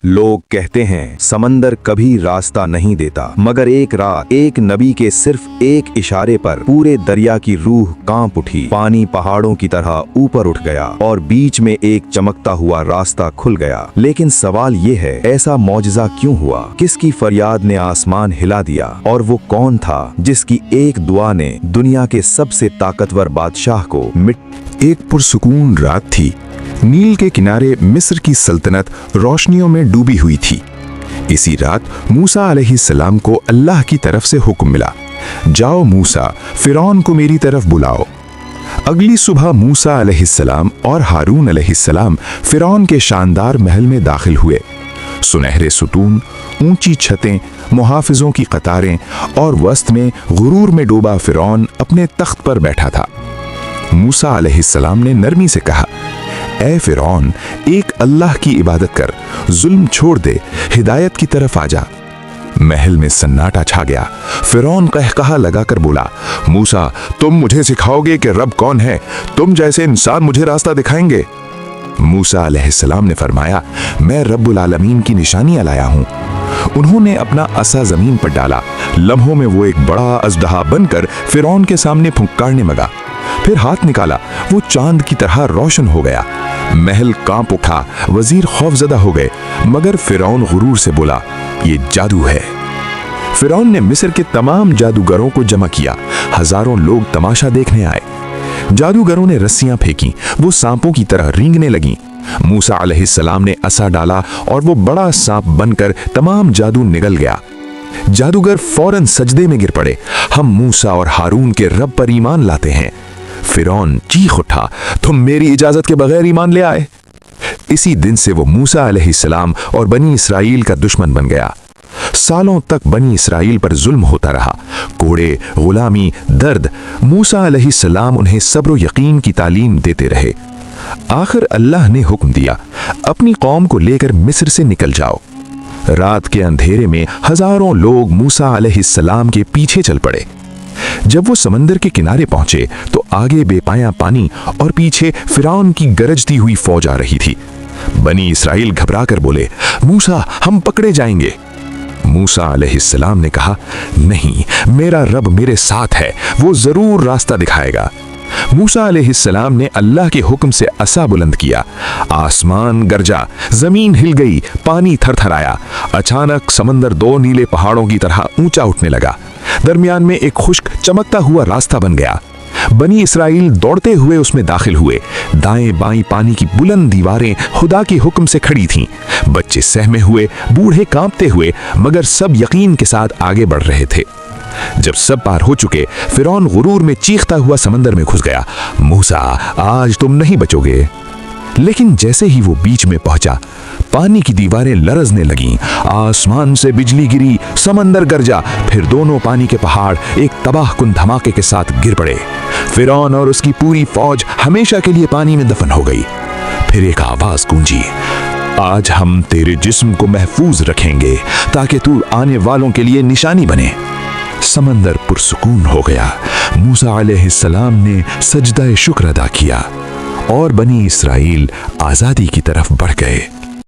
लोग कहते हैं समंदर कभी रास्ता नहीं देता, मगर एक रात एक नबी के सिर्फ एक इशारे पर पूरे दरिया की रूह कांप उठी। पानी पहाड़ों की तरह ऊपर उठ गया और बीच में एक चमकता हुआ रास्ता खुल गया। लेकिन सवाल ये है, ऐसा मौजज़ा क्यों हुआ? किसकी फरियाद ने आसमान हिला दिया? और वो कौन था जिसकी एक दुआ ने दुनिया के सबसे ताकतवर बादशाह को मिट। एक पुरसुकून रात थी। नील के किनारे मिस्र की सल्तनत रोशनियों में डूबी हुई थी। इसी रात मूसा अलैहिस्सलाम को अल्लाह की तरफ से हुक्म मिला, जाओ मूसा, फिरौन को मेरी तरफ बुलाओ। अगली सुबह मूसा अलैहिस्सलाम और हारून अलैहिस्सलाम फिरौन के शानदार महल में दाखिल हुए। सुनहरे सुतून, ऊंची छतें, मुहाफिजों की कतारें और वस्त में गुरूर में डूबा फिरौन अपने तख्त पर बैठा था। मूसा अलैहिस्सलाम ने नरमी से कहा, ऐ फिरौन, एक अल्लाह की इबादत कर, जुल्म छोड़ दे, हिदायत की तरफ आ जा। महल में सन्नाटा छा गया। फिरौन कहकहा लगाकर बोला, मूसा, तुम मुझे सिखाओगे कि रब कौन है? तुम जैसे इंसान मुझे रास्ता दिखाएंगे? मूसा अलैहिस्सलाम ने फरमाया, मैं रब्बुल आलमीन की निशानियां लाया हूं। उन्होंने अपना असा जमीन पर डाला। लम्हों में वो एक बड़ा अजदहा बनकर फिरौन के सामने फुंकारने लगा। फिर हाथ निकाला, वो चांद की तरह रोशन हो गया। महल कांप उठा, वजीर खौफजदा हो गए, मगर फिरौन गुरूर से बोला, ये जादू है। फिरौन ने मिस्र के तमाम जादूगरों को जमा किया। हजारों लोग तमाशा देखने आए। जादूगरों ने रस्सियां फेंकी, वो सांपों की तरह रेंगने लगीं। मूसा अलैहिस्सलाम ने असा डाला और वो बड़ा सांप बनकर तमाम जादू निगल गया। जादूगर फौरन सजदे में गिर पड़े, हम मूसा और हारून के रब पर ईमान लाते हैं। फिरौन चीख उठा, तुम मेरी इजाजत के बगैर ईमान ले आए? इसी दिन से वो मूसा अलैहिस्सलाम और बनी इसराइल का दुश्मन बन गया। सालों तक बनी इसराइल पर जुल्म होता रहा, कोड़े, गुलामी, दर्द। मूसा अलैहिस्सलाम उन्हें सब्र यकीन की तालीम देते रहे। आखिर अल्लाह ने हुक्म दिया, अपनी कौम को लेकर मिस्र से निकल जाओ। रात के अंधेरे में हजारों लोग मूसा अलैहिस्सलाम के पीछे चल पड़े। जब वो समंदर के किनारे पहुंचे तो आगे बेपाया पानी और पीछे फिरौन की गरजती हुई फौज आ रही थी। बनी इसराइल घबरा कर बोले, मूसा, हम पकड़े जाएंगे। मूसा अलैहिस्सलाम ने कहा, नहीं, मेरा रब मेरे साथ है, वो जरूर रास्ता दिखाएगा। मूसा अलैहिस्सलाम ने अल्लाह के हुक्म से असा बुलंद किया। आसमान गरजा, जमीन हिल गई, पानी थरथराया। अचानक समंदर दो नीले पहाड़ों की तरह ऊंचा उठने लगा। दरमियान में एक खुश्क चमकता हुआ रास्ता बन गया। बनी इसराइल दौड़ते हुए उसमें दाखिल हुए। दाएं बाएं पानी की बुलंद दीवारें खुदा के हुक्म से खड़ी थीं। बच्चे सहमे हुए, बूढ़े कांपते हुए, मगर सब यकीन के साथ आगे बढ़ रहे थे। जब सब पार हो चुके, फिरौन गुरूर में चीखता हुआ समंदर में घुस गया, मूसा, आज तुम नहीं बचोगे। लेकिन जैसे ही वो बीच में पहुंचा, पानी की दीवारें लरजने लगीं, आसमान से बिजली गिरी, समंदर गरजा, फिर दोनों पानी के पहाड़ एक तबाहकुन धमाके के साथ गिर पड़े। फिरौन और उसकी पूरी फौज हमेशा के लिए पानी में दफन हो गई। फिर एक आवाज गूंजी, आज हम तेरे जिस्म को महफूज रखेंगे ताकि तू आने वालों के लिए निशानी बने। समंदर पुरसुकून हो गया। मूसा अलैहिस्सलाम ने सजदा शुक्र अदा किया और बनी इसराइल आजादी की तरफ बढ़ गए।